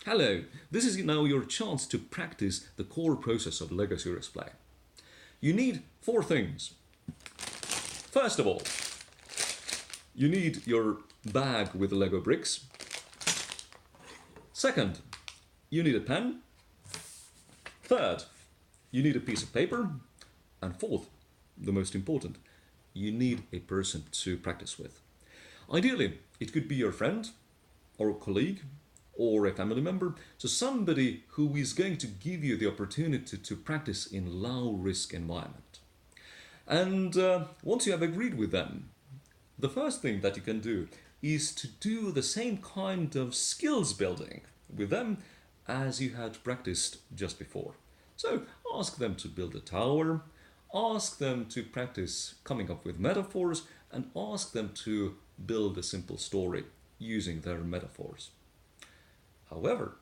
Hello, this is now your chance to practice the core process of LEGO Serious Play. You need four things. First of all, you need your bag with the LEGO bricks. Second, you need a pen. Third, you need a piece of paper. And fourth, the most important, you need a person to practice with. Ideally, it could be your friend or a colleague or a family member, so somebody who is going to give you the opportunity to practice in low risk environment. And once you have agreed with them, the first thing that you can do is to do the same kind of skills building with them as you had practiced just before. So ask them to build a tower, ask them to practice coming up with metaphors, and ask them to build a simple story using their metaphors. However,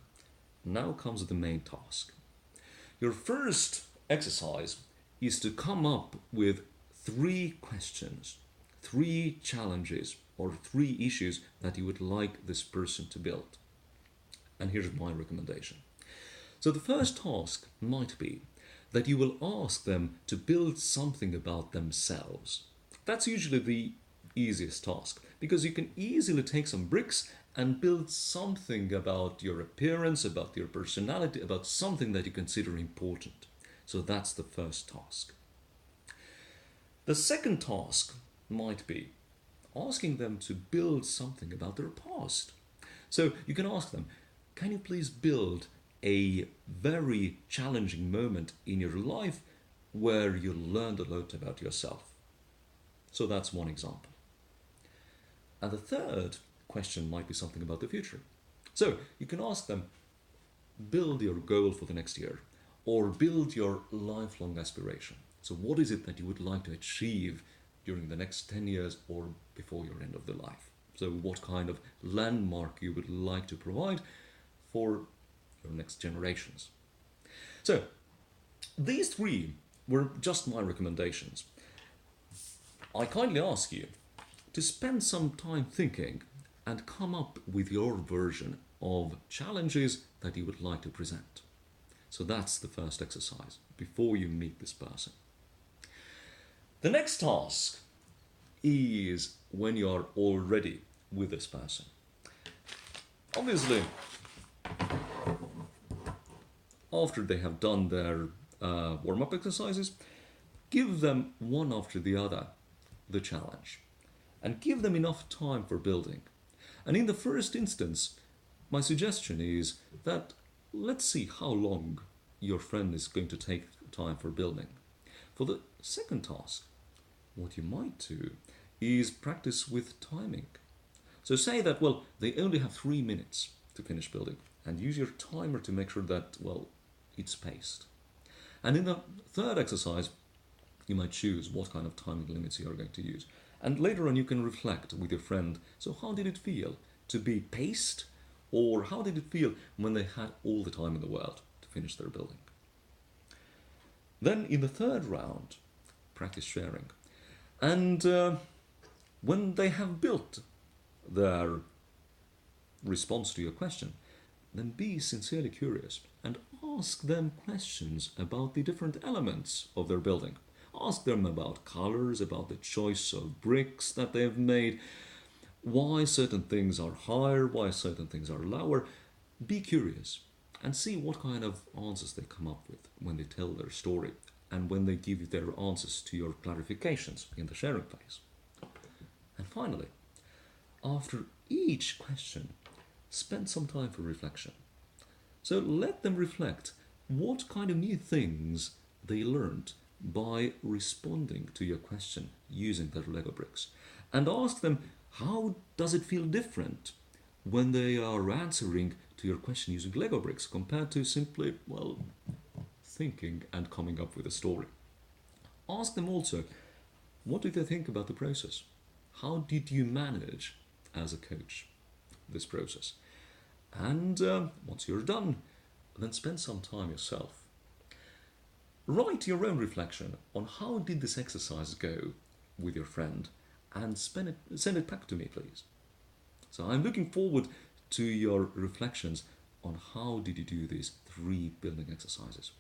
now comes the main task. Your first exercise is to come up with three questions, three challenges, or three issues that you would like this person to build. And here's my recommendation. So the first task might be that you will ask them to build something about themselves. That's usually the easiest task because you can easily take some bricks and build something about your appearance, about your personality, about something that you consider important. So that's the first task. The second task might be asking them to build something about their past. So you can ask them, can you please build a very challenging moment in your life where you learned a lot about yourself? So that's one example. And the third question might be something about the future. So you can ask them, build your goal for the next year or build your lifelong aspiration. So what is it that you would like to achieve during the next 10 years or before your end of the life? So what kind of landmark you would like to provide for your next generations. So these three were just my recommendations. I kindly ask you to spend some time thinking and come up with your version of challenges that you would like to present. So that's the first exercise before you meet this person. The next task is when you are already with this person. Obviously, after they have done their warm-up exercises, give them one after the other the challenge and give them enough time for building. And in the first instance, my suggestion is that let's see how long your friend is going to take time for building. For the second task, what you might do is practice with timing. So say that, well, they only have 3 minutes to finish building and use your timer to make sure that, well, it's paced. And in the third exercise, you might choose what kind of timing limits you are going to use. And later on you can reflect with your friend, so how did it feel to be paced? Or how did it feel when they had all the time in the world to finish their building? Then in the third round, practice sharing. And when they have built their response to your question, then be sincerely curious and ask them questions about the different elements of their building. Ask them about colors, about the choice of bricks that they've made, why certain things are higher, why certain things are lower. Be curious and see what kind of answers they come up with when they tell their story and when they give you their answers to your clarifications in the sharing phase. And finally, after each question, spend some time for reflection. So let them reflect what kind of new things they learned by responding to your question using their Lego bricks. And ask them, how does it feel different when they are answering to your question using Lego bricks compared to simply, well, thinking and coming up with a story? Ask them also, what do they think about the process? How did you manage as a coach this process? And once you're done, then spend some time yourself. Write your own reflection on how did this exercise go with your friend and send it back to me, please. So I'm looking forward to your reflections on how did you do these 3 building exercises.